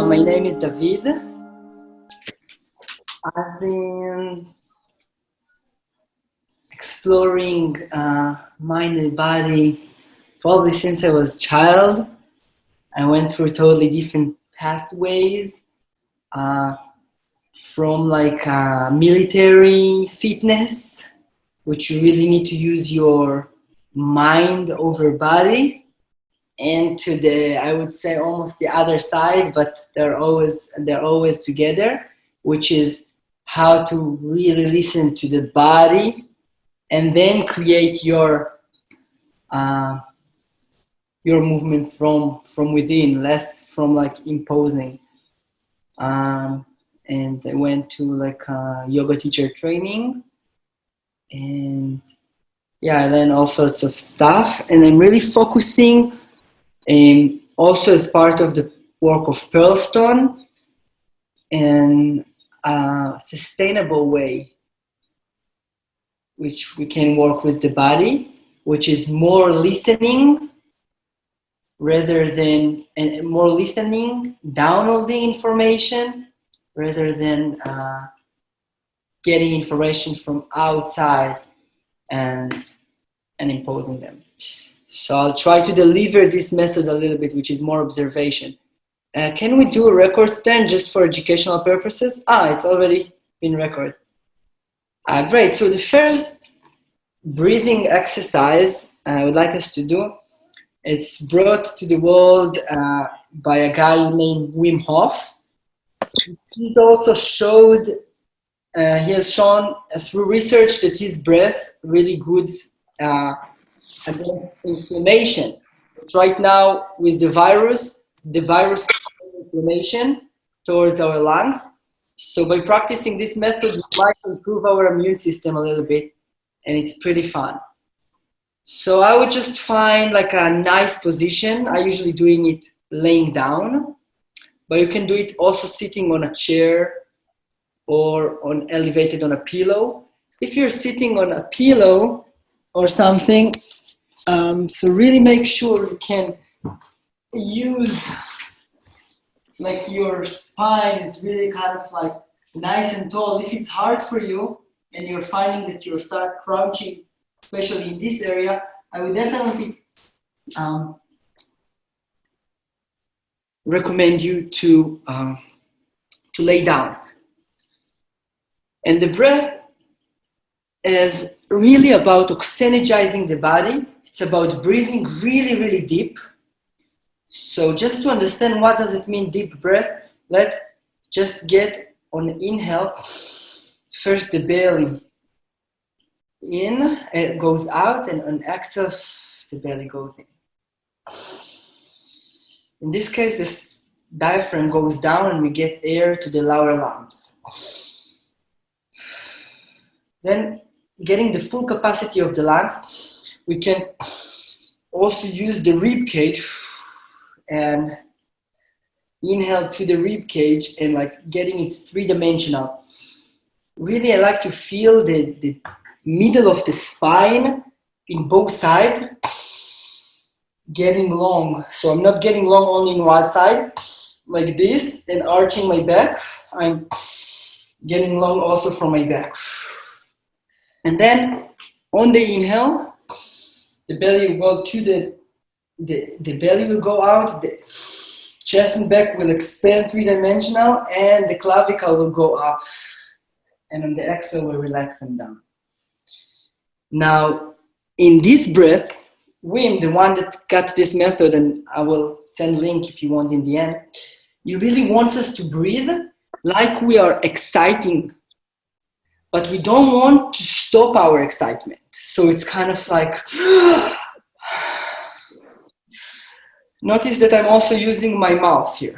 My name is David. I've been exploring mind and body probably since I was a child. I went through totally different pathways from military fitness, which you really need to use your mind over body, and to I would say almost the other side, but they're always together, which is how to really listen to the body and then create your movement from within, less from imposing. And I went to yoga teacher training, and I learned all sorts of stuff, and I'm really focusing also as part of the work of Pearlstone in a sustainable way, which we can work with the body, which is more listening more listening, downloading information rather than getting information from outside and imposing them. So I'll try to deliver this method a little bit, which is more observation. Can we do a record stand just for educational purposes? It's already been recorded. Great. So the first breathing exercise I would like us to do, it's brought to the world by a guy named Wim Hof. He has shown through research that his breath really good against inflammation. Right now, with the virus causes inflammation towards our lungs. So by practicing this method, we might improve our immune system a little bit, and it's pretty fun. So I would just find a nice position. I usually doing it laying down, but you can do it also sitting on a chair or elevated on a pillow. If you're sitting on a pillow or something, so really make sure you can use your spine is really kind of nice and tall. If it's hard for you and you're finding that you start crouching, especially in this area, I would definitely recommend you to lay down. And the breath is really about oxygenizing the body. It's about breathing really, really deep. So just to understand what does it mean deep breath, let's just get on inhale. First the belly in, it goes out, and on exhale, the belly goes in. In this case, the diaphragm goes down and we get air to the lower lungs. Then, getting the full capacity of the lungs, we can also use the rib cage and inhale to the rib cage and getting it three-dimensional. Really, I like to feel the middle of the spine in both sides getting long. So I'm not getting long only in one side like this and arching my back. I'm getting long also from my back. And then on the inhale, the belly will go to the belly will go out, the chest and back will expand three-dimensional, and the clavicle will go up. And on the exhale, we'll relax them down. Now, in this breath, Wim, the one that got this method, and I will send a link if you want in the end, he really wants us to breathe like we are exciting, but we don't want to stop our excitement. So it's kind of notice that I'm also using my mouth here.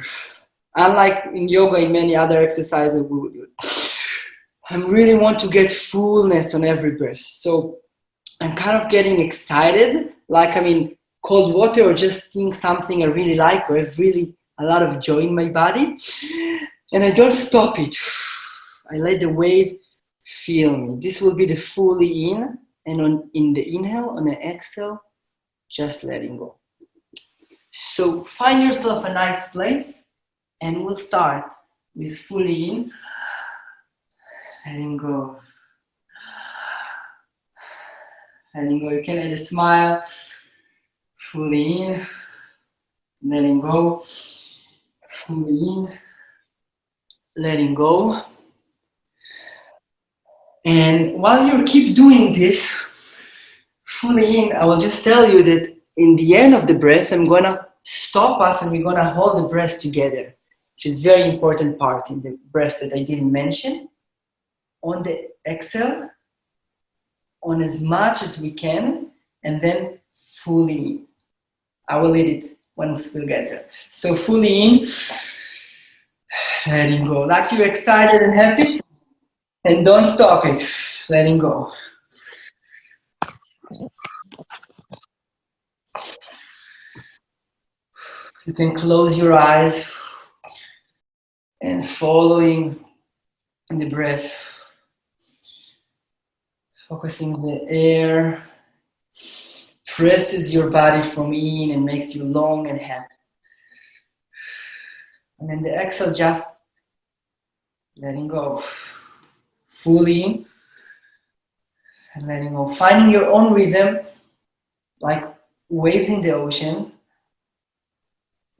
Unlike in yoga and many other exercises we would use. I really want to get fullness on every breath. So I'm kind of getting excited, like I'm in cold water or just seeing something I really like or have really a lot of joy in my body. And I don't stop it. I let the wave feel me. This will be the fully in, and in the inhale, on the exhale, just letting go. So find yourself a nice place And we'll start with fully in, letting go. Letting go. You can add a smile. Fully in, letting go. Fully in, letting go. And while you keep doing this, fully in, I will just tell you that in the end of the breath, I'm gonna stop us and we're gonna hold the breath together, which is very important part in the breath that I didn't mention. On the exhale, on as much as we can, and then fully in. I will lead it once we'll get there. So fully in, letting go. Like you're excited and happy, and don't stop it. Letting go. You can close your eyes and following the breath, focusing the air presses your body from in and makes you long and happy. And then the exhale, just letting go. Fully in and letting go. Finding your own rhythm, like waves in the ocean.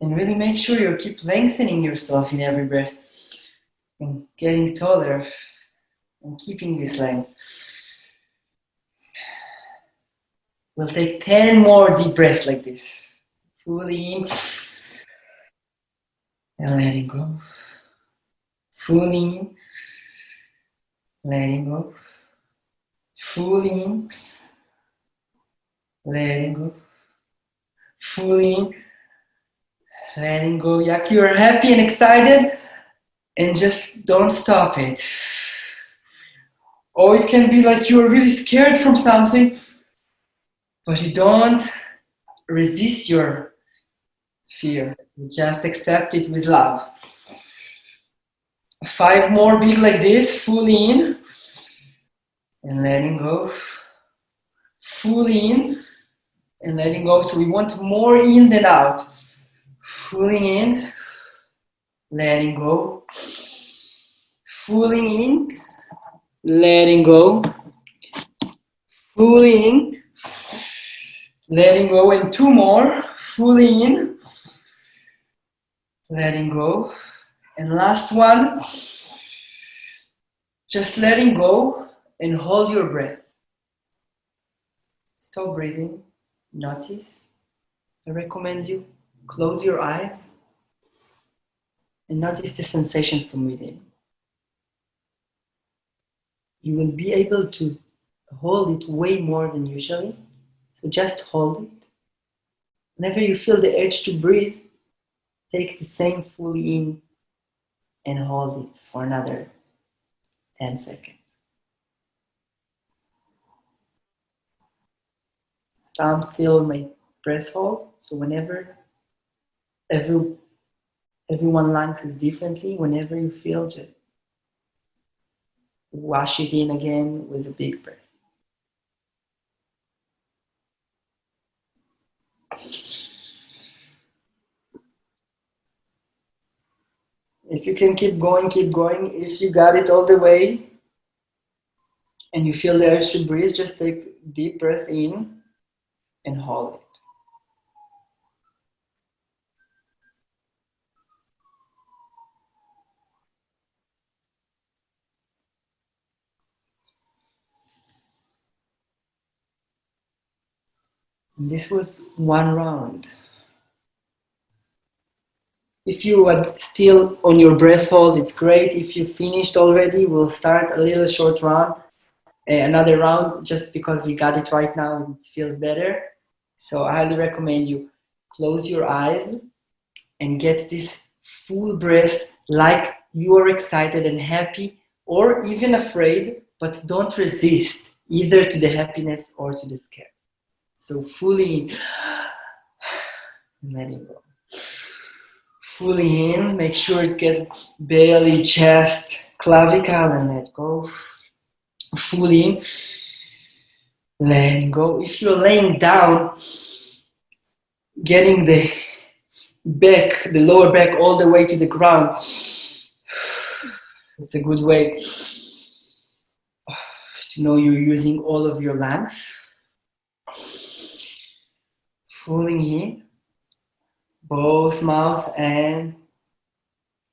And really make sure you keep lengthening yourself in every breath. And getting taller and keeping this length. We'll take 10 more deep breaths like this. Fully in and letting go. Fully in, letting go. Fully in, letting go. Fully in, letting go. Yak, you're happy and excited, and just don't stop it. Or it can be like you're really scared from something, but you don't resist your fear. You just accept it with love. 5 more big like this, fully in, and letting go. Fully in, and letting go. So we want more in than out. Fully in, letting go. Fully in, letting go. Fully in, letting go. And 2 more. Fully in, letting go. And last one. Just letting go and hold your breath. Stop breathing. Notice. I recommend you close your eyes and notice the sensation from within. You will be able to hold it way more than usually. So just hold it. Whenever you feel the urge to breathe, take the same fully in and hold it for another 10 seconds. So I'm still my breath hold. So whenever everyone lungs is differently, whenever you feel, just wash it in again with a big breath. If you can keep going, keep going. If you got it all the way and you feel the urge to breathe, just take a deep breath in and hold it. And this was 1 round. If you are still on your breath hold, it's great. If you finished already, we'll start a little short round, another round, just because we got it right now and it feels better. So I highly recommend you close your eyes and get this full breath like you are excited and happy or even afraid, but don't resist either to the happiness or to the scare. So fully in, letting go. Fully in, make sure it gets belly, chest, clavicle, and let go. Fully in, letting go. If you're laying down, getting the back, the lower back, all the way to the ground. It's a good way to know you're using all of your lungs. Pulling in, both mouth and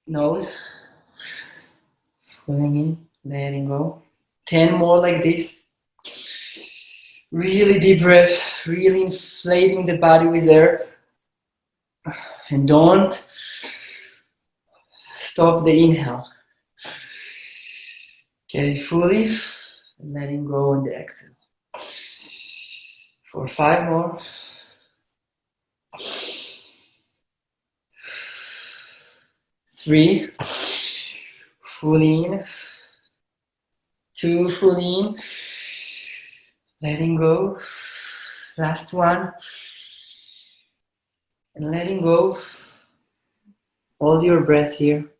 nose. Pulling in, letting go. 10 more like this. Really deep breath, really inflating the body with air. And don't stop the inhale. Get it fully, and letting go on the exhale. For 5 more. 3, fully in. 2, fully in. Letting go. Last one. And letting go. Hold your breath here.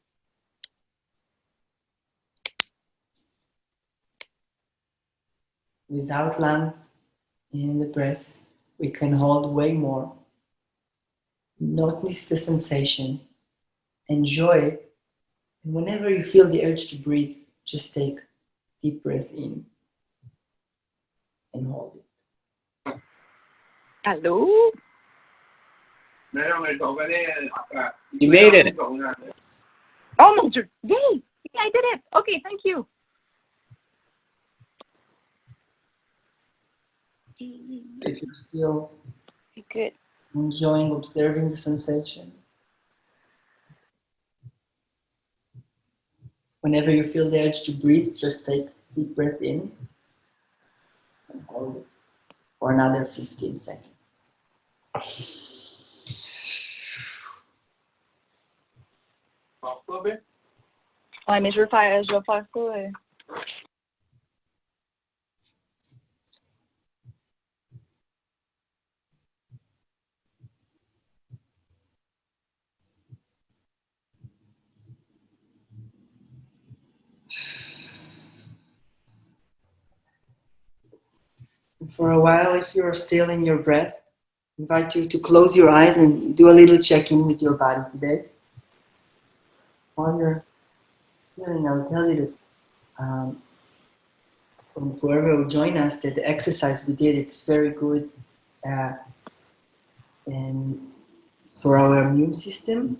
Without lung in the breath, we can hold way more. Notice the sensation. Enjoy it. And whenever you feel the urge to breathe, just take deep breath in and hold it. Hello? You made it. Almost. Yay! Yeah, I did it. Okay, thank you. If you're still Good. enjoying observing the sensation, whenever you feel the urge to breathe, just take deep breath in and hold it for another 15 seconds. Ouais, mais je vais faire ça. For a while, if you're still in your breath, I invite you to close your eyes and do a little check-in with your body today. While you're feeling, I'll tell you that from whoever will join us, that the exercise we did, it's very good and for our immune system.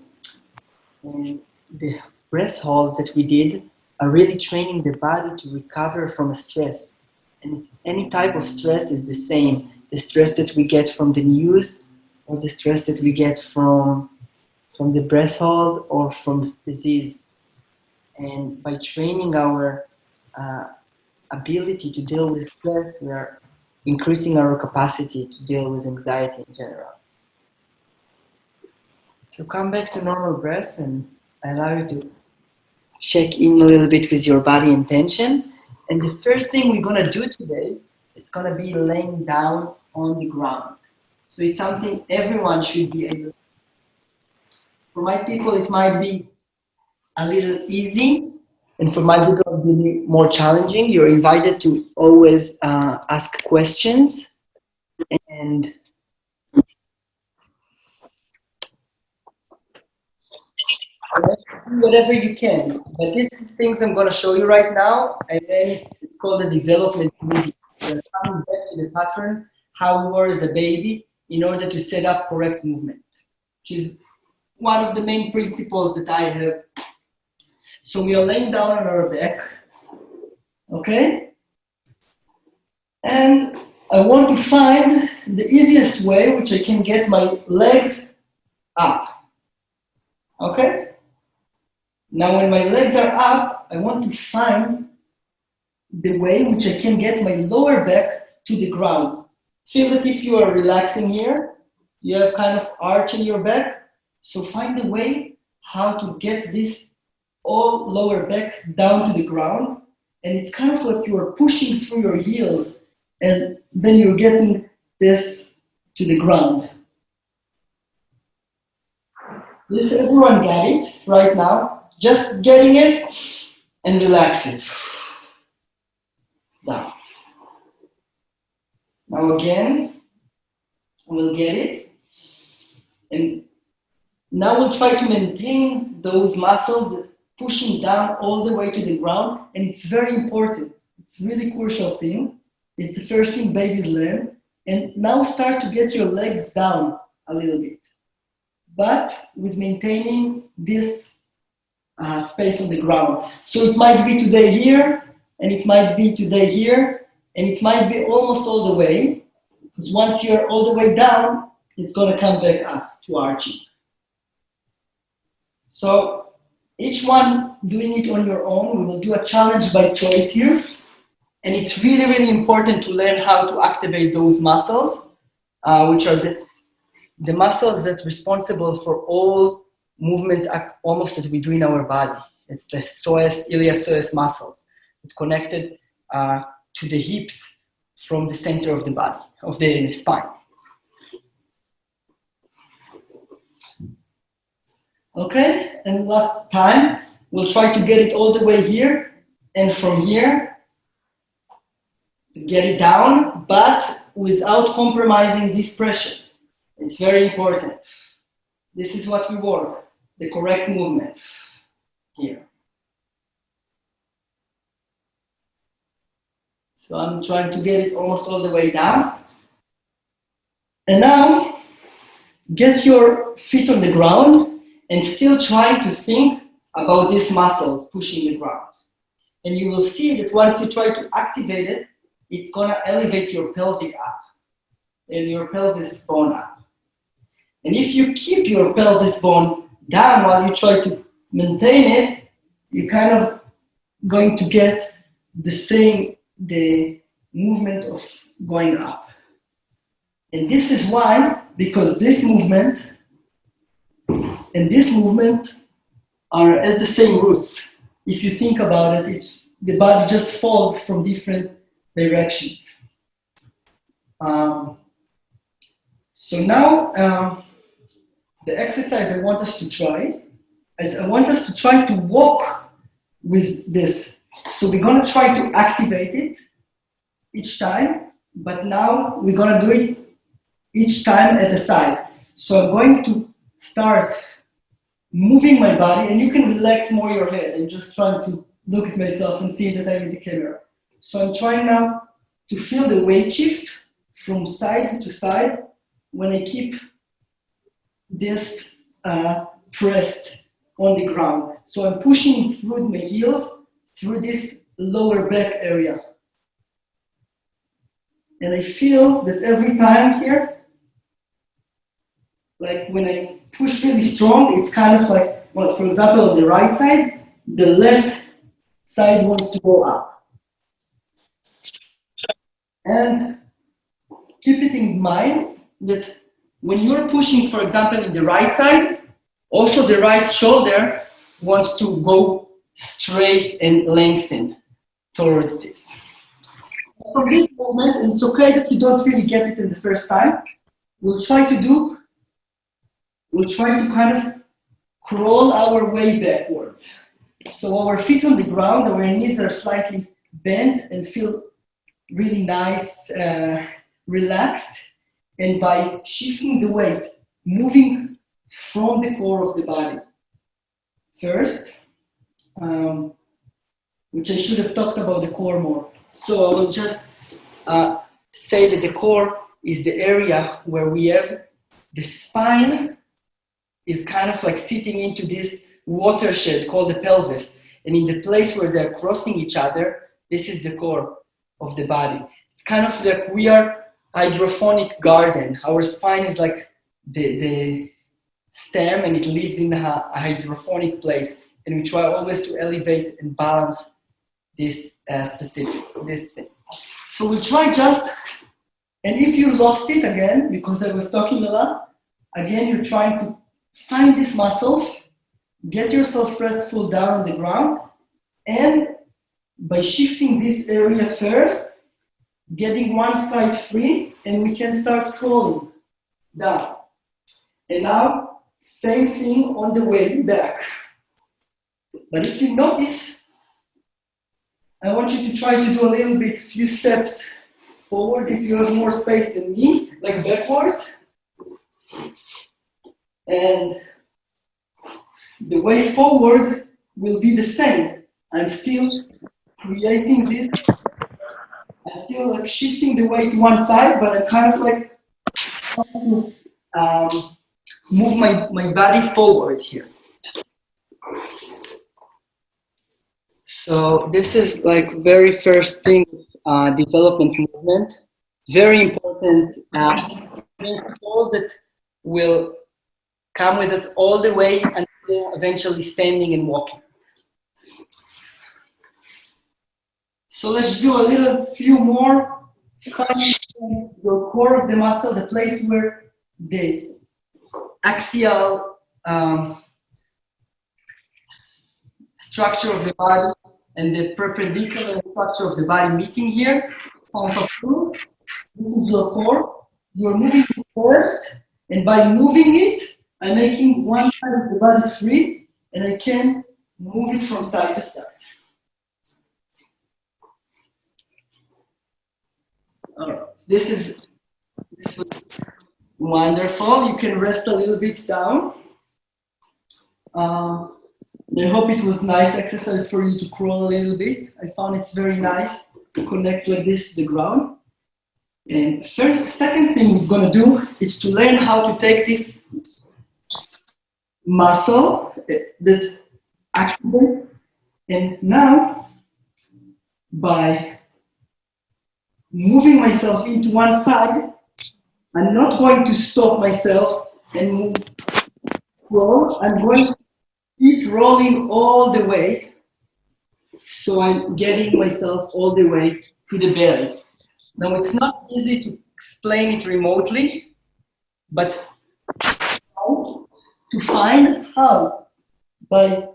And the breath holds that we did are really training the body to recover from stress. And any type of stress is the same. The stress that we get from the news, or the stress that we get from the breath hold, or from disease. And by training our ability to deal with stress, we are increasing our capacity to deal with anxiety in general. So come back to normal breath, and I allow you to check in a little bit with your body intention. And the first thing we're gonna do today, it's gonna be laying down on the ground. So it's something everyone should be able to. For my people, it might be a little easy, and for my people, it will be more challenging. You're invited to always ask questions and do whatever you can. But these things I'm going to show you right now, and then it's called the development movement. We're coming back to the patterns, how we were as a baby, in order to set up correct movement, which is one of the main principles that I have. So we are laying down on our back, okay? And I want to find the easiest way which I can get my legs up, okay? Now when my legs are up, I want to find the way which I can get my lower back to the ground. Feel it if you are relaxing here. You have kind of arch in your back. So find a way how to get this all lower back down to the ground. And it's kind of like you are pushing through your heels, and then you're getting this to the ground. If everyone got it right now, just getting it and relax it. Down. Now again, we'll get it and Now we'll try to maintain those muscles pushing down all the way to the ground, and it's very important. It's really crucial thing. It's the first thing babies learn. And now start to get your legs down a little bit, but with maintaining this space on the ground. So it might be today here, and it might be today here, and it might be almost all the way, because once you're all the way down, it's gonna come back up to arching. So each one doing it on your own, we will do a challenge by choice here. And it's really, really important to learn how to activate those muscles, which are the muscles that are responsible for all movement almost that we do in our body. It's the iliopsoas muscles that connected to the hips from the center of the body, of the spine. Okay, and last time, we'll try to get it all the way here, and from here, to get it down, but without compromising this pressure. It's very important. This is what we work, the correct movement here. So I'm trying to get it almost all the way down. And now, get your feet on the ground and still try to think about these muscles pushing the ground. And you will see that once you try to activate it, it's gonna elevate your pelvic up and your pelvis bone up. And if you keep your pelvis bone down while you try to maintain it, you're kind of going to get the movement of going up. And this is why, because this movement and this movement are as the same roots. If you think about it, the body just falls from different directions. So now, the exercise I want us to try is I want us to try to walk with this. So we're gonna try to activate it each time, but now we're gonna do it each time at a side. So I'm going to start moving my body, and you can relax more your head. I'm just trying to look at myself and see that I'm in the camera. So I'm trying now to feel the weight shift from side to side when I keep this pressed on the ground. So I'm pushing through my heels, through this lower back area. And I feel that every time here, like when I push really strong, it's kind of like, well, for example, on the right side, the left side wants to go up. And keep it in mind that when you're pushing, for example, in the right side, also the right shoulder wants to go straight and lengthen towards this. From this movement, and it's okay that you don't really get it in the first time, we'll try to kind of crawl our way backwards. So our feet on the ground, our knees are slightly bent and feel really nice, relaxed. And by shifting the weight, moving from the core of the body first, which I should have talked about the core more. So I will just say that the core is the area where we have the spine is kind of like sitting into this watershed called the pelvis. And in the place where they're crossing each other, this is the core of the body. It's kind of like we are hydroponic garden. Our spine is like the stem, and it lives in a hydroponic place. And we try always to elevate and balance this this thing. So we'll try just, and if you lost it again, because I was talking a lot, again, you're trying to find these muscles, get yourself restful down on the ground, and by shifting this area first, getting one side free, and we can start crawling down. And now, same thing on the way back. But if you notice, I want you to try to do a little bit, few steps forward if you have more space than me, like backwards. And the way forward will be the same. I'm still creating this. I'm still like shifting the weight to one side, but I'm kind of like trying to move my body forward here. So this is like very first thing, development movement. Very important principles that will come with us all the way until eventually standing and walking. So let's do a few more. Find your core of the muscle, the place where the axial structure of the body and the perpendicular structure of the body meeting here. This is your core. You're moving it first, and by moving it, I'm making one side of the body free, and I can move it from side to side. All right. This is wonderful. You can rest a little bit down. I hope it was nice exercise for you to crawl a little bit. I found it's very nice to connect like this to the ground. And second thing we're gonna do is to learn how to take this muscle that activates. And now, by moving myself into one side, I'm not going to stop myself and move, roll. I'm going to keep rolling all the way. So I'm getting myself all the way to the belly. Now it's not easy to explain it remotely, but to find how. By,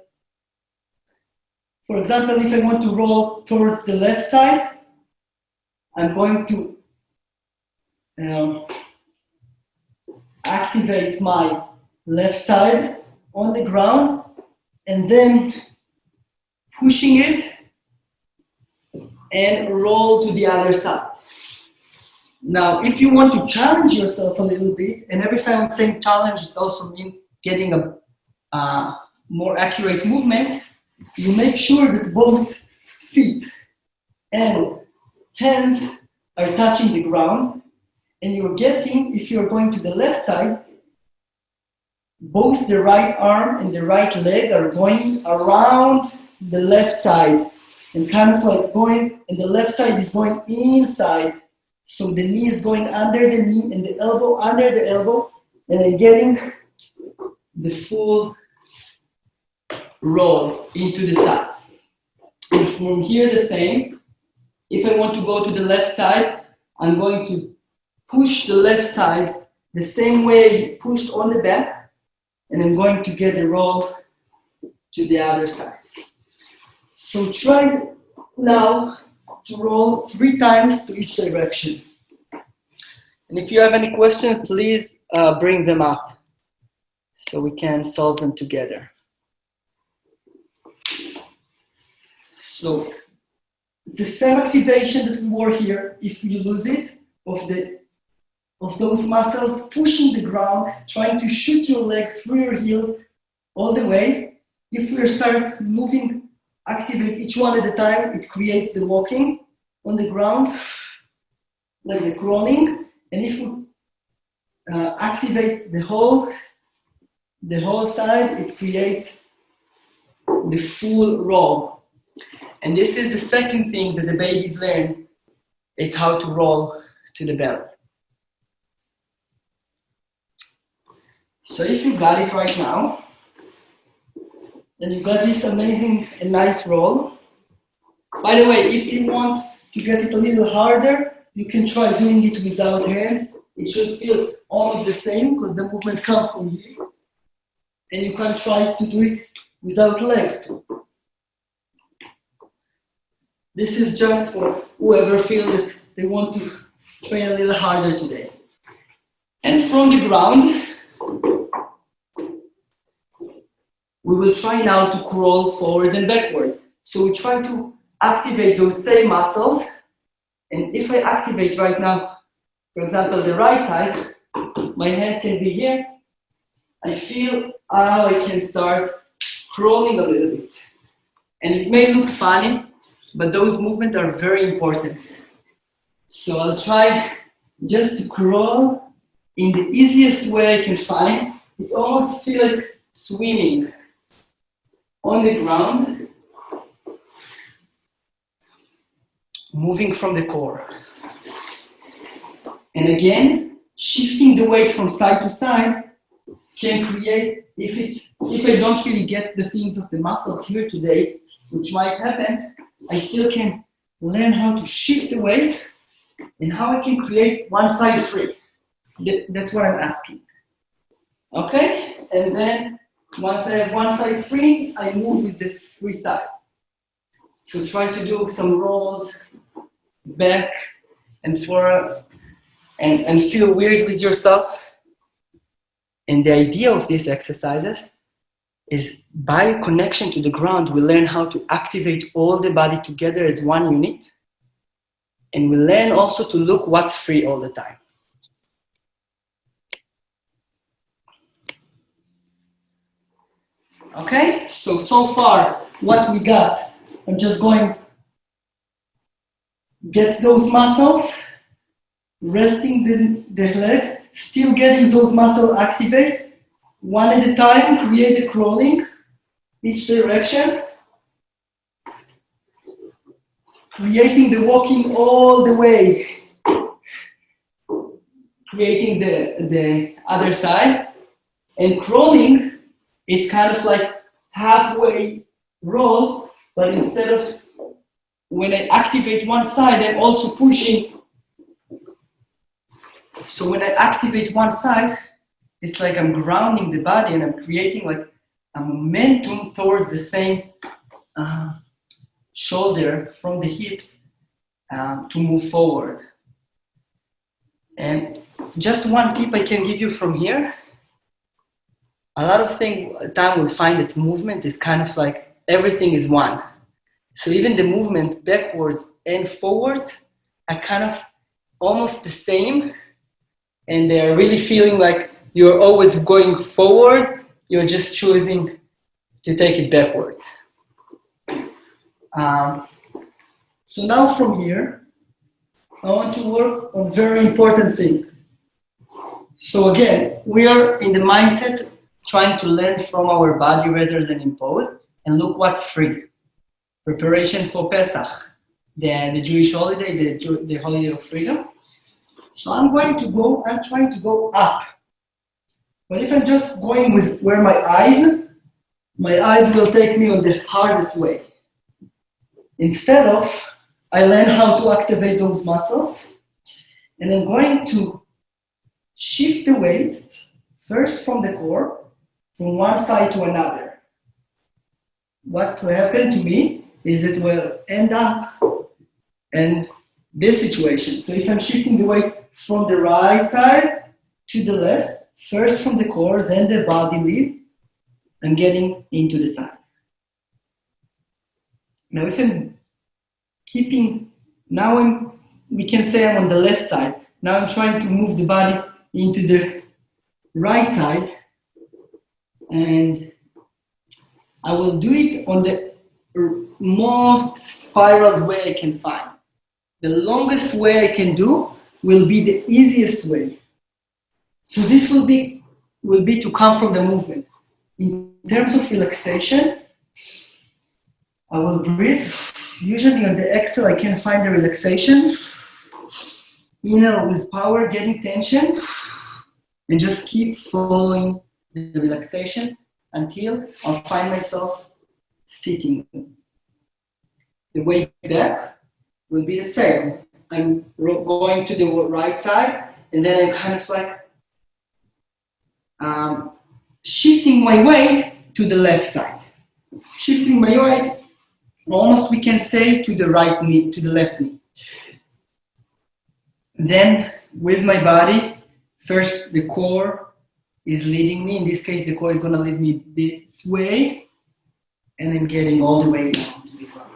for example, if I want to roll towards the left side, I'm going to activate my left side on the ground and then pushing it and roll to the other side. Now, if you want to challenge yourself a little bit, and every time I'm saying challenge, it's also mean getting a more accurate movement, you make sure that both feet and hands are touching the ground, and you're getting, if you're going to the left side, both the right arm and the right leg are going around the left side and kind of like going, and the left side is going inside. So the knee is going under the knee and the elbow under the elbow, and I'm getting the full roll into the side. And from here the same. If I want to go to the left side, I'm going to push the left side the same way I pushed on the back, and I'm going to get the roll to the other side. So try now to roll 3 times to each direction. And if you have any questions, please bring them up so we can solve them together. So the same activation that we were here, if we lose it, of those muscles pushing the ground, trying to shoot your legs through your heels all the way. If we start moving, activate each one at a time, it creates the walking on the ground, like the crawling. And if we activate the whole side, it creates the full roll. And this is the second thing that the babies learn. It's how to roll to the belly. So if you got it right now, and you got this amazing and nice roll. By the way, if you want to get it a little harder, you can try doing it without hands. It should feel almost the same because the movement comes from here. And you can try to do it without legs too. This is just for whoever feels that they want to train a little harder today. And from the ground, we will try now to crawl forward and backward. So we try to activate those same muscles. And if I activate right now, for example, the right side, my hand can be here. I feel how I can start crawling a little bit. And it may look funny, but those movements are very important. So I'll try just to crawl in the easiest way I can find. It almost feels like swimming on the ground, moving from the core. And again, shifting the weight from side to side can create, if I don't really get the things of the muscles here today, which might happen, I still can learn how to shift the weight and how I can create one side free. That's what I'm asking. Okay? And then once I have one side free, I move with the free side. So try to do some rolls back and forth and feel weird with yourself. And the idea of these exercises is by connection to the ground, we learn how to activate all the body together as one unit. And we learn also to look what's free all the time. Okay, so far, what we got, I'm just going get those muscles, resting the legs, still getting those muscles activate, one at a time, create a crawling, each direction, creating the walking all the way, creating the other side, and crawling, it's kind of like halfway roll, but instead of when I activate one side, I'm also pushing. So when I activate one side, it's like I'm grounding the body and I'm creating like a momentum towards the same shoulder from the hips to move forward. And just one tip I can give you from here. A lot of time we'll find that movement is kind of like everything is one. So even the movement backwards and forwards are kind of almost the same, and they're really feeling like you're always going forward, you're just choosing to take it backwards. So now from here, I want to work on a very important thing. So again, we are in the mindset trying to learn from our body rather than impose, and look what's free. Preparation for Pesach, the Jewish holiday, the holiday of freedom. So I'm trying to go up. But if I'm just going with where my eyes will take me on the hardest way. Instead of, I learn how to activate those muscles, and I'm going to shift the weight first from the core, from one side to another. What will happen to me is it will end up in this situation. So if I'm shifting the weight from the right side to the left, first from the core, then the body lead, I'm getting into the side. Now if I'm keeping, we can say I'm on the left side. Now I'm trying to move the body into the right side, and I will do it on the most spiraled way I can find. The longest way I can do will be the easiest way. So this will be to come from the movement. In terms of relaxation, I will breathe. Usually on the exhale, I can find the relaxation. Inhale with power, getting tension, and just keep following the relaxation until I'll find myself sitting. The way back will be the same. I'm going to the right side, and then I'm kind of like shifting my weight to the left side. Shifting my weight, almost we can say to the right knee, to the left knee. Then with my body, first the core is leading me. In this case, the core is going to lead me this way, and I'm getting all the way down to the ground.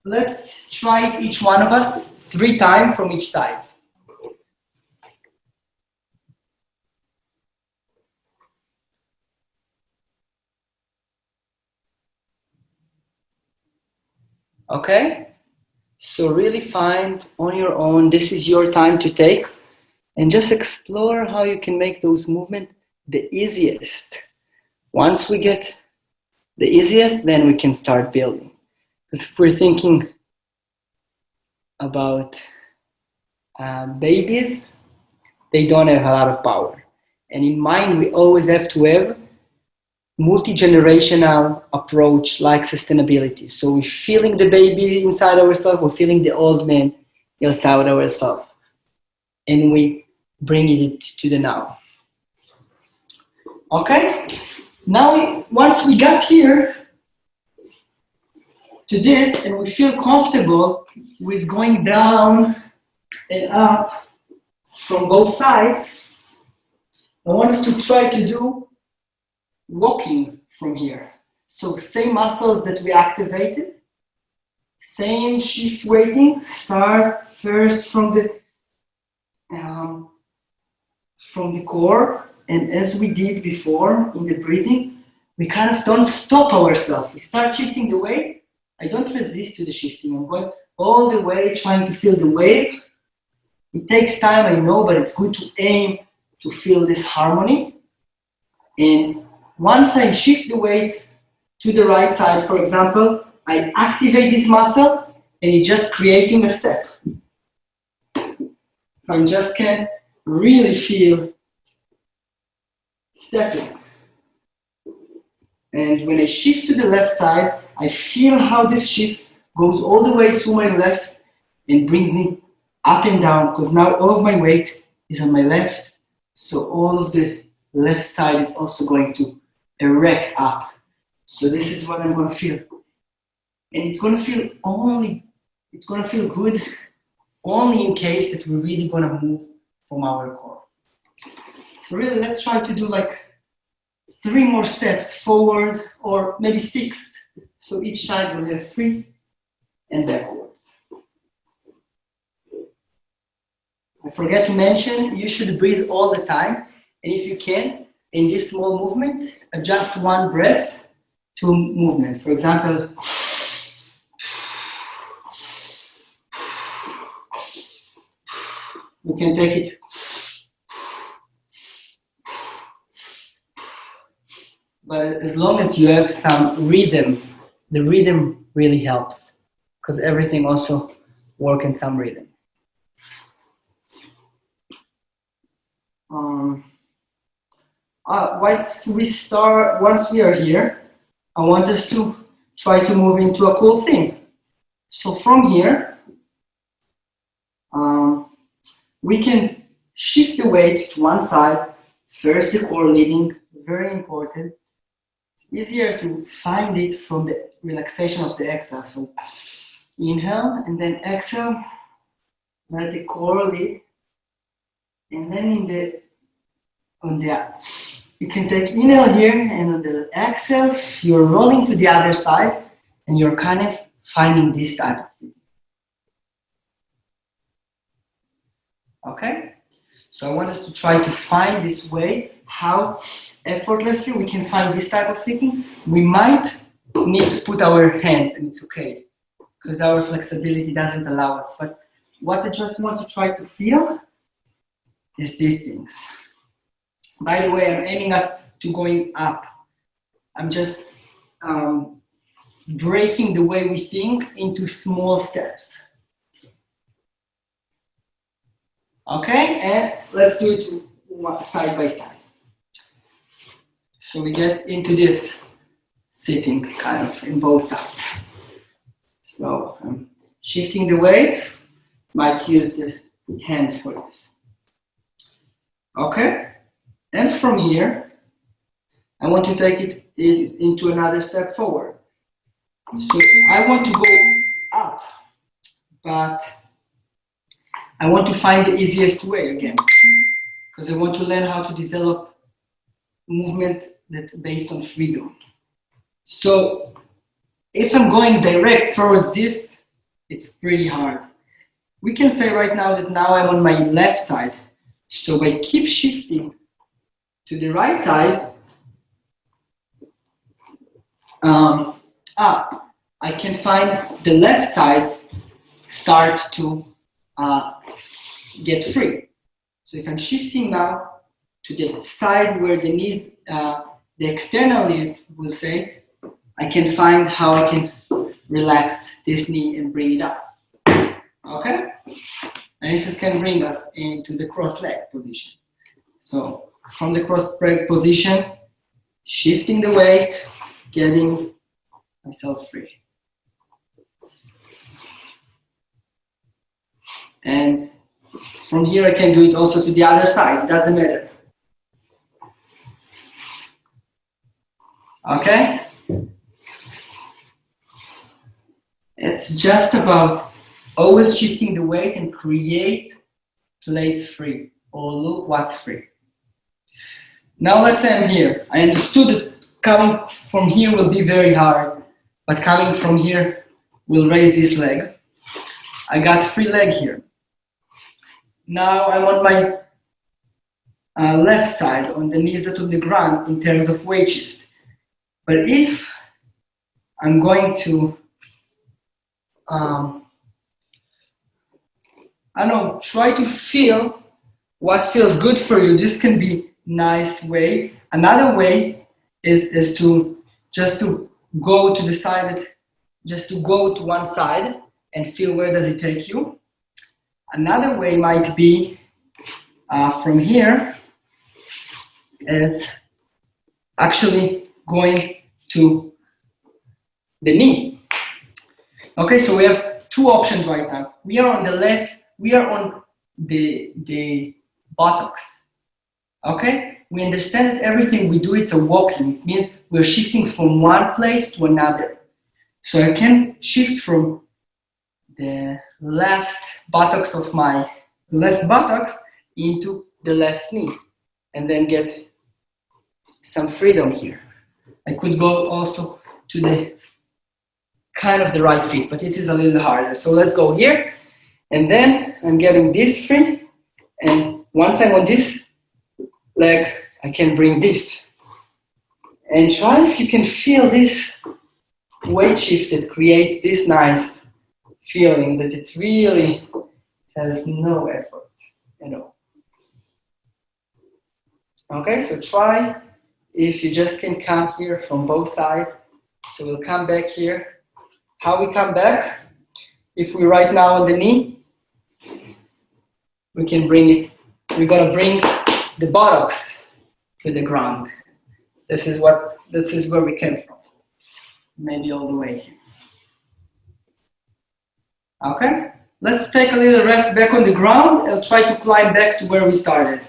Let's try it, each one of us, 3 times from each side. Okay? So really find on your own, this is your time to take, and just explore how you can make those movements the easiest. Once we get the easiest, then we can start building. Because if we're thinking about babies, they don't have a lot of power. And in mind, we always have to have multi-generational approach like sustainability. So we're feeling the baby inside ourselves, we're feeling the old man inside ourselves, and we bring it to the now. Okay? Now, once we got here to this and we feel comfortable with going down and up from both sides, I want us to try to do walking from here. So same muscles that we activated, same shift weighting. Start first from the core, and as we did before in the breathing, we kind of don't stop ourselves. We start shifting the weight. I don't resist to the shifting. I'm going all the way, trying to feel the weight. It takes time, I know, but it's good to aim to feel this harmony. And once I shift the weight to the right side, for example, I activate this muscle and it's just creating a step. I just can really feel stepping. And when I shift to the left side, I feel how this shift goes all the way through my left and brings me up and down, because now all of my weight is on my left. So all of the left side is also going to erect up. So this is what I'm going to feel. And it's going to feel good only in case that we're really going to move from our core. So really, let's try to do like 3 more steps forward, or maybe 6. So each side will have 3 and backward. I forgot to mention, you should breathe all the time. And if you can, in this small movement, adjust one breath to movement. For example, you can take it. But as long as you have some rhythm, the rhythm really helps, because everything also works in some rhythm. Once we are here, I want us to try to move into a cool thing. So from here, we can shift the weight to one side. First, the core leading, very important. It's easier to find it from the relaxation of the exhale. So inhale and then exhale, let the core lead. And then you can take inhale here, and on the exhale, you're rolling to the other side, and you're kind of finding this type of thing. Okay? So I want us to try to find this way, how effortlessly we can find this type of thinking. We might need to put our hands, and it's okay, because our flexibility doesn't allow us. But what I just want to try to feel is these things. By the way, I'm aiming us to going up. I'm just breaking the way we think into small steps. Okay, and let's do it side by side. So we get into this sitting kind of in both sides. So I'm shifting the weight, might use the hands for this. Okay, and from here, I want to take it into another step forward. So I want to go up, but I want to find the easiest way again, because I want to learn how to develop movement that's based on freedom. So if I'm going direct towards this, it's pretty hard. We can say right now that now I'm on my left side. So I keep shifting to the right side, up. I can find the left side start to get free. So if I'm shifting now to the side where the knees, the external knees will say, I can find how I can relax this knee and bring it up. Okay? And this can bring us into the cross leg position. So from the cross leg position, shifting the weight, getting myself free. And from here I can do it also to the other side, it doesn't matter. Okay? It's just about always shifting the weight and create place free, or look what's free. Now let's say I'm here. I understood that coming from here will be very hard, but coming from here will raise this leg. I got free leg here. Now I'm on my left side, on the knees to the ground in terms of weight shift. But if I'm going to, I don't know, try to feel what feels good for you. This can be nice way. Another way is to just to go to the side, just to go to one side and feel where does it take you. Another way might be from here is actually going to the knee. Okay, so we have two options right now. We are on the left, we are on the buttocks. Okay, we understand that everything we do, it's a walking. It means we're shifting from one place to another. So I can shift from the left buttocks of my left buttocks into the left knee and then get some freedom here. I could go also to the kind of the right feet, but this is a little harder. So let's go here, and then I'm getting this free, and once I'm on this leg, I can bring this. And try if you can feel this weight shift that creates this nice feeling that it really has no effort at all. Okay, so try if you just can come here from both sides. So we'll come back here. How we come back? If we right now on the knee, we can bring it, we're gonna bring the buttocks to the ground. This is where we came from. Maybe all the way here. Okay, let's take a little rest back on the ground and try to climb back to where we started.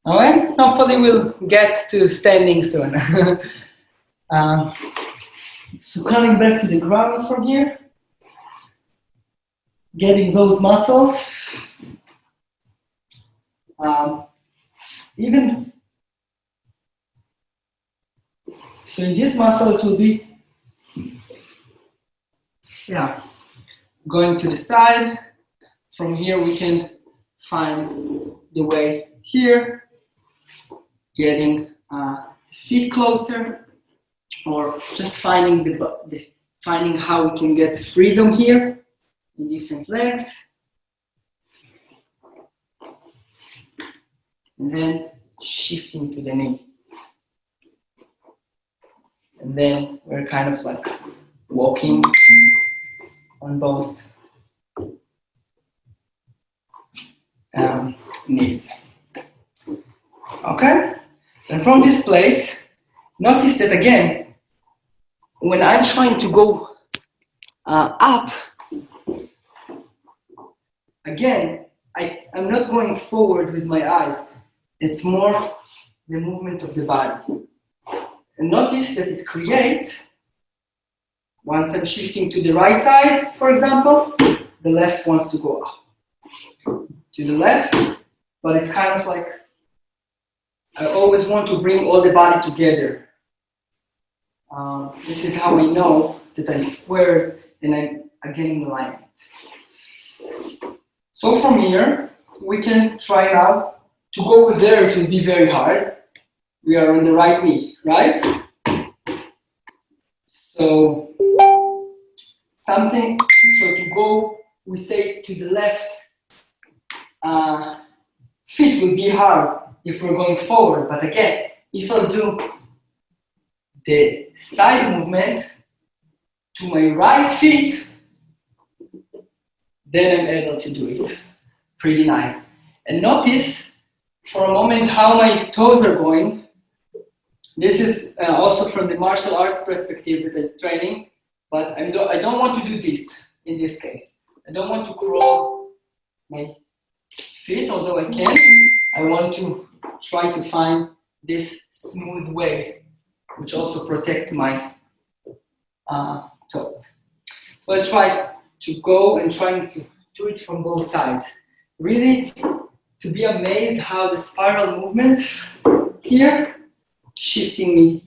All right, hopefully we'll get to standing soon. So coming back to the ground from here, getting those muscles. Even so, in this muscle it will be, going to the side. From here we can find the way here, getting feet closer, or just finding finding how we can get freedom here in different legs. And then shifting to the knee. And then we're kind of like walking on both knees. Okay? And from this place, notice that again, when I'm trying to go up, again, I'm not going forward with my eyes. It's more the movement of the body. And notice that it creates, once I'm shifting to the right side, for example, the left wants to go up. To the left, but it's kind of like, I always want to bring all the body together. This is how I know that I'm square and I'm again in alignment. So from here, we can try now to go there. It will be very hard. We are on the right knee, right? So something. So to go, we say to the left, feet will be hard if we're going forward. But again, if I do the side movement to my right feet, then I'm able to do it. Pretty nice. And notice for a moment how my toes are going. This is also from the martial arts perspective with the training, but I don't want to do this in this case. I don't want to crawl my feet, although I can. I want to try to find this smooth way, which also protects my toes. So I try to go and trying to do it from both sides. Really, to be amazed how the spiral movement here shifting me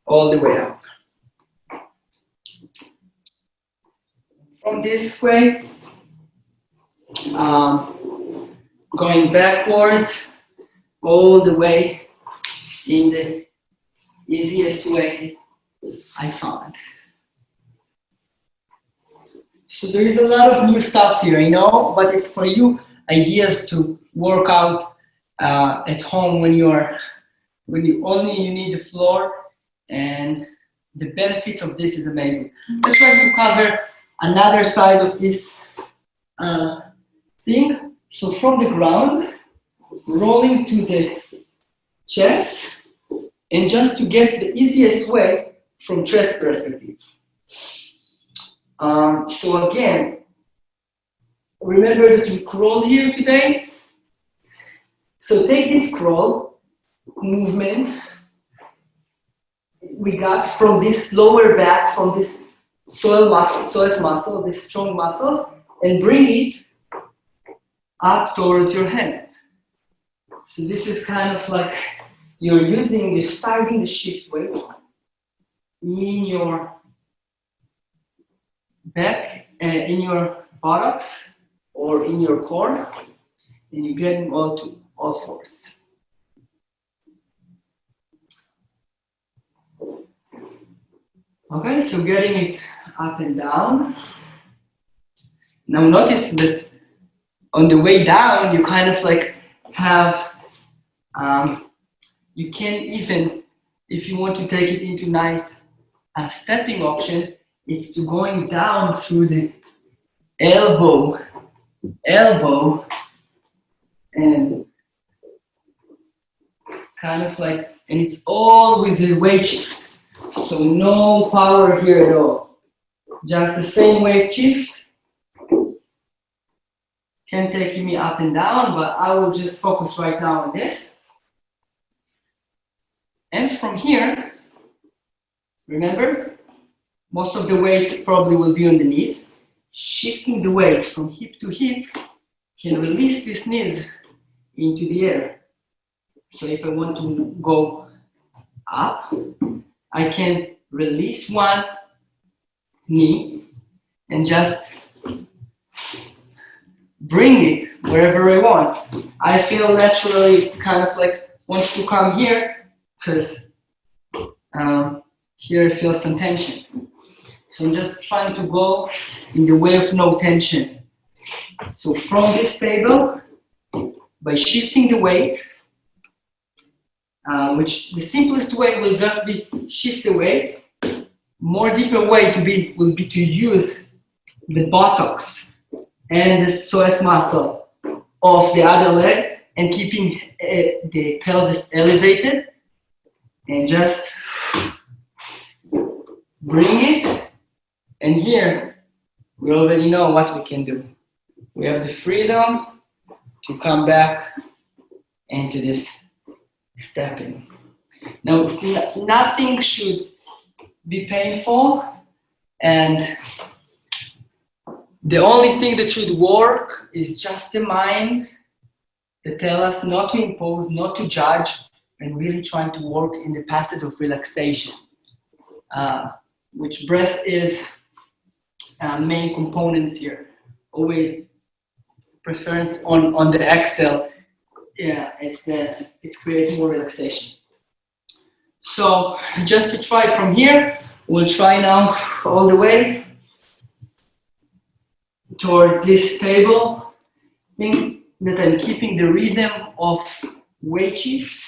all the way up. From this way, going backwards all the way in the easiest way I found. So there is a lot of new stuff here, but it's for you ideas to work out at home when you need the floor, and the benefit of this is amazing. Let's try to cover another side of this thing. So from the ground, rolling to the chest, and just to get the easiest way from chest perspective. So again, remember that we crawled here today. So take this crawl movement we got from this lower back, from this psoas muscle, this strong muscle, and bring it up towards your hand. So this is kind of like you're starting the shift weight in your back, in your buttocks, or in your core, and you get them all fours. Okay, so getting it up and down. Now notice that on the way down, you kind of like have, you can even, if you want to take it into nice stepping option, it's to going down through the elbow, and kind of like, and it's all with the weight shift. So no power here at all. Just the same weight shift. Can take me up and down, but I will just focus right now on this. And from here, remember, most of the weight probably will be on the knees. Shifting the weight from hip to hip can release these knees into the air. So if I want to go up, I can release one knee and just bring it wherever I want. I feel naturally kind of like wants to come here because here I feel some tension. So I'm just trying to go in the way of no tension. So from this table, by shifting the weight, which the simplest way will just be shift the weight. More deeper way will be to use the buttocks and the psoas muscle of the other leg and keeping the pelvis elevated, and just bring it. And here we already know what we can do. We have the freedom to come back into this stepping. Now, nothing should be painful, and the only thing that should work is just the mind that tell us not to impose, not to judge, and really trying to work in the passages of relaxation, which breath is main components here. Always preference on the exhale. Yeah, it's creating more relaxation. So just to try from here, we'll try now all the way. toward this table. Think that I'm keeping the rhythm of weight shift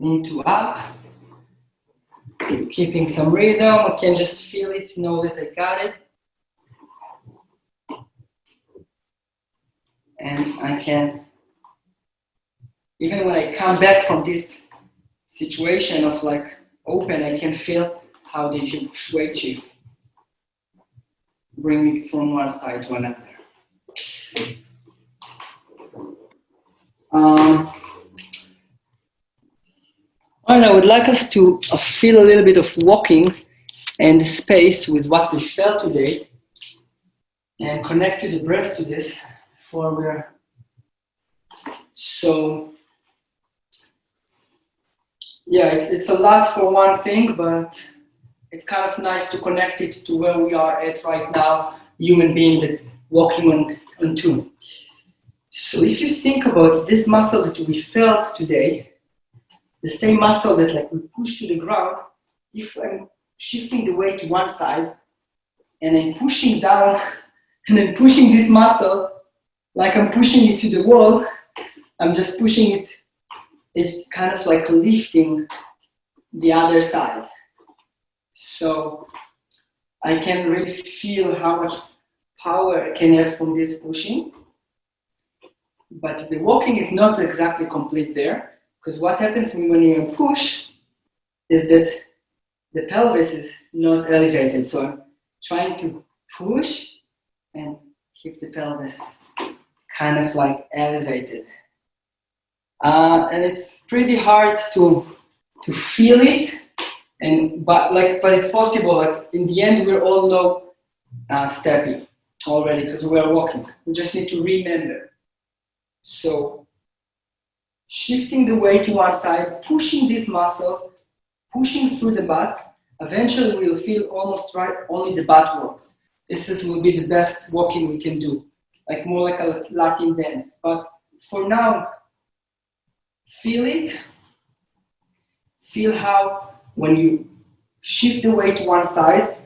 into up. Keeping some rhythm. I can just feel it, know that I got it. And I can, even when I come back from this situation of like open, I can feel how the weight shift bring me from one side to another. And I would like us to feel a little bit of walking and space with what we felt today and connect to the breath to this before we're so yeah, it's a lot for one thing, but it's kind of nice to connect it to where we are at right now, human being that walking on two. So if you think about this muscle that we felt today, the same muscle that like we push to the ground, if I'm shifting the weight to one side and I'm pushing down and then pushing this muscle like I'm pushing it to the wall, I'm just pushing it, it's kind of like lifting the other side. So I can really feel how much power I can have from this pushing. But the walking is not exactly complete there, because what happens when you push is that the pelvis is not elevated. So I'm trying to push and keep the pelvis kind of like elevated. And it's pretty hard to feel it, but it's possible. Like in the end, we all know stepping already because we are walking. We just need to remember. So shifting the weight to one side, pushing these muscles, pushing through the butt. Eventually, we'll feel almost right. Only the butt works. Will be the best walking we can do, like more like a Latin dance. But for now, feel it. Feel how when you shift the weight to one side,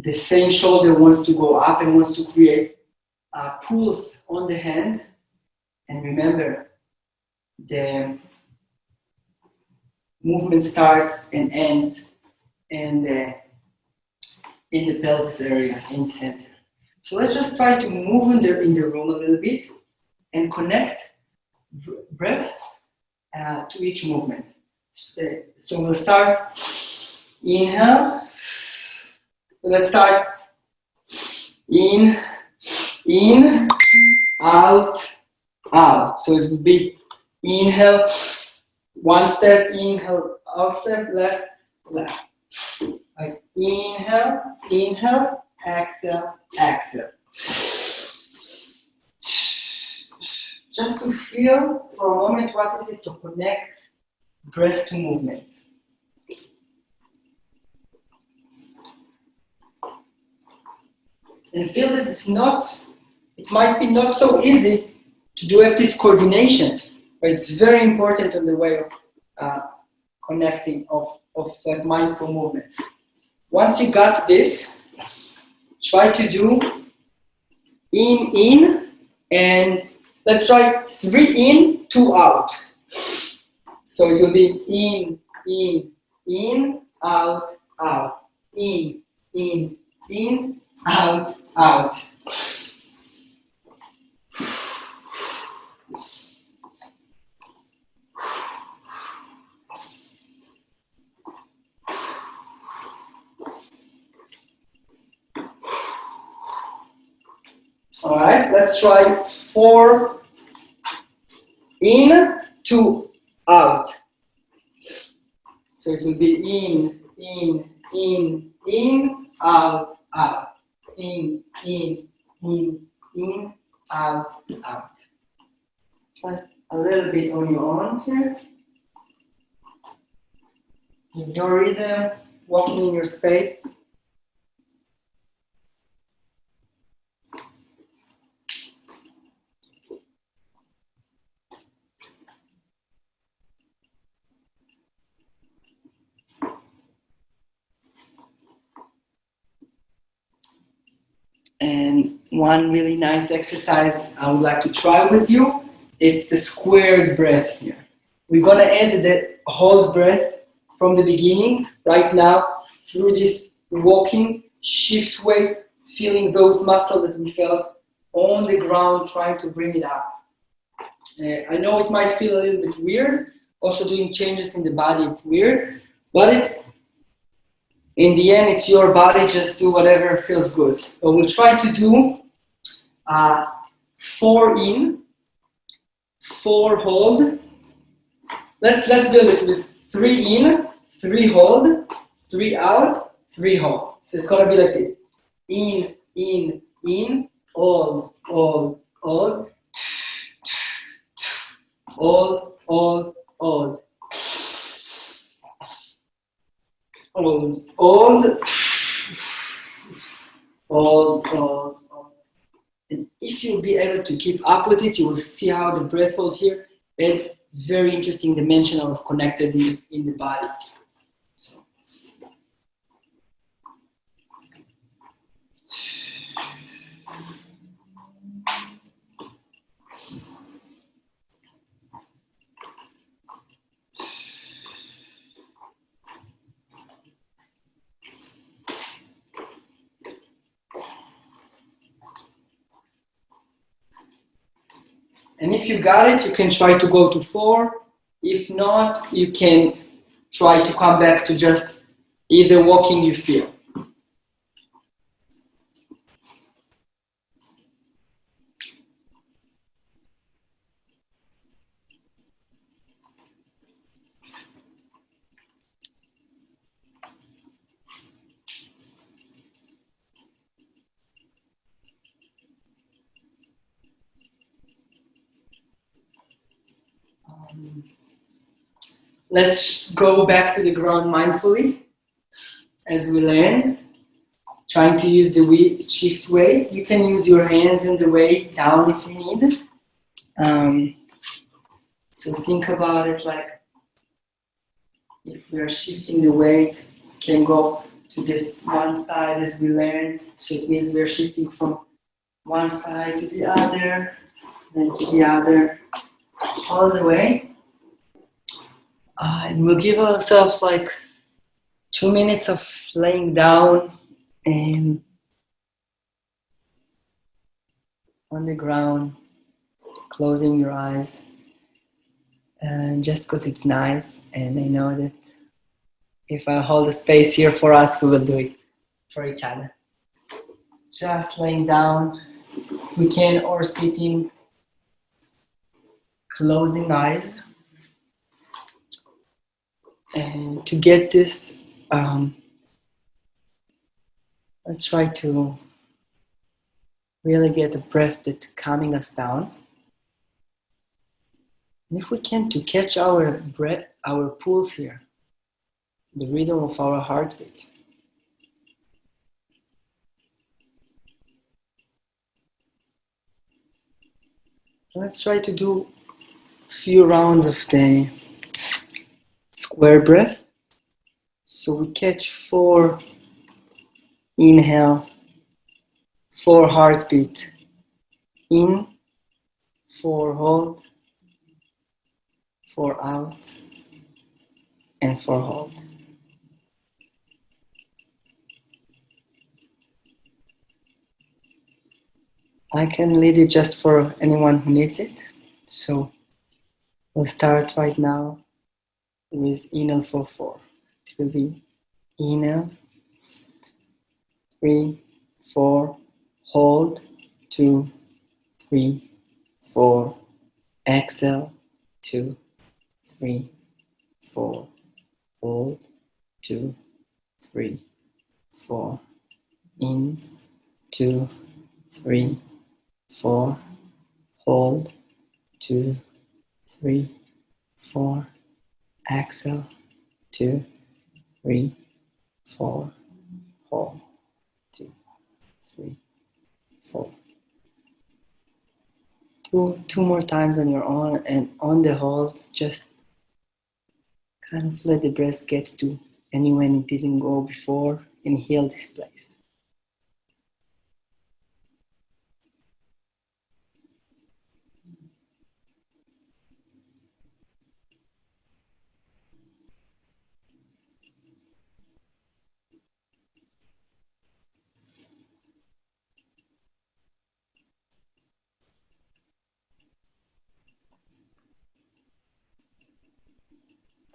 the same shoulder wants to go up and wants to create pulls on the hand. And remember, the movement starts and ends in the pelvis area in the center. So let's just try to move in the room a little bit and connect breath to each movement. So we'll start, inhale. Let's start in, out, out. So it will be inhale, one step, inhale, out step, left, left. Like inhale, exhale, exhale. Just to feel for a moment what is it to connect breath to movement. And feel that it might be not so easy to do have this coordination, but it's very important on the way of connecting of like mindful movement. Once you got this, try to do in, and let's try 3 in, 2 out. So it will be in, out, out, in, out, out. All right, let's try 4 in, 2 out. So it will be in, out, out. In, out, out. Try a little bit on your own here. In your rhythm, walking in your space. And one really nice exercise I would like to try with you, it's the squared breath here. We're gonna add the hold breath from the beginning, right now, through this walking, shift weight, feeling those muscles that we felt on the ground, trying to bring it up. I know it might feel a little bit weird, also doing changes in the body, it's weird, but it's, in the end, it's your body, just do whatever feels good. But we'll try to do 4 in, 4 hold. Let's build it with 3 in, 3 hold, 3 out, 3 hold. So it's gonna be like this: in, hold, hold, hold, hold, hold, hold, hold, hold, hold, hold. And if you'll be able to keep up with it, you will see how the breath hold here adds very interesting dimension of connectedness in the body. So. And if you got it, you can try to go to 4. If not, you can try to come back to just either walking you feel. Let's go back to the ground mindfully as we learn. Trying to use the shift weight. You can use your hands and the weight down if you need. So think about it like if we are shifting the weight, we can go to this one side as we learn. So it means we're shifting from one side to the other, then to the other, all the way. And we'll give ourselves like 2 minutes of laying down and on the ground, closing your eyes. And just because it's nice, and I know that if I hold a space here for us, we will do it for each other. Just laying down, if we can, or sitting, closing eyes. And to get this, let's try to really get the breath that's calming us down. And if we can, to catch our breath, our pulse here, the rhythm of our heartbeat. Let's try to do a few rounds of the square breath. So we catch 4 inhale, 4 heartbeat, in, 4 hold, 4 out, and 4 hold. I can lead it just for anyone who needs it. So we'll start right now with inhale for 4. It will be inhale, 3, 4, hold, 2, 3, 4, exhale, 2, 3, 4, hold, 2, 3, 4, in, 2, 3, 4, hold, 2, 3, 4, exhale, 2, 3, 4, hold, 2, 3, 4. Two more times on your own, and on the hold, just kind of let the breath get to anywhere it didn't go before and heal this place.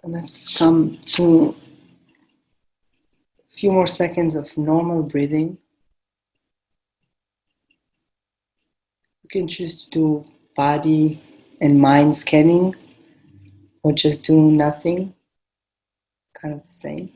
And let's come to a few more seconds of normal breathing. You can choose to do body and mind scanning or just do nothing, kind of the same.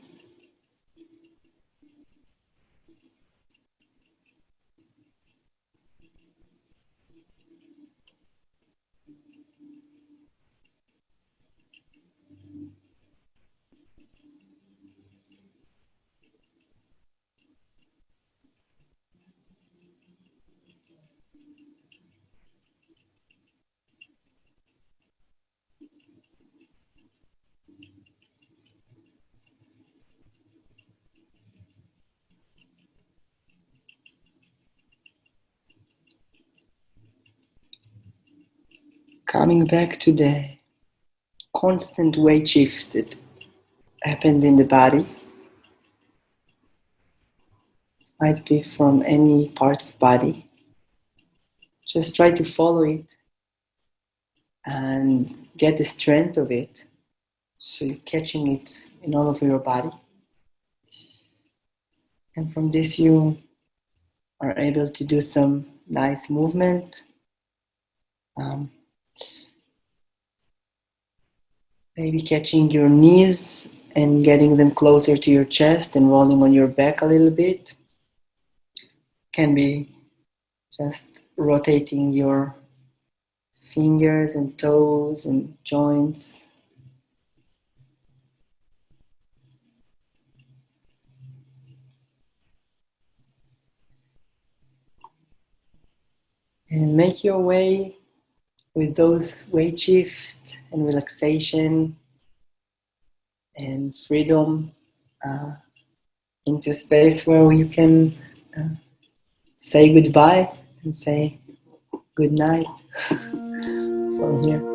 Coming back to the constant weight shift that happens in the body. Might be from any part of body. Just try to follow it and get the strength of it. So you're catching it in all over your body. And from this you are able to do some nice movement. Maybe catching your knees and getting them closer to your chest and rolling on your back a little bit. Can be just rotating your fingers and toes and joints. And make your way with those weight shift and relaxation and freedom into space where you can say goodbye and say good night from here.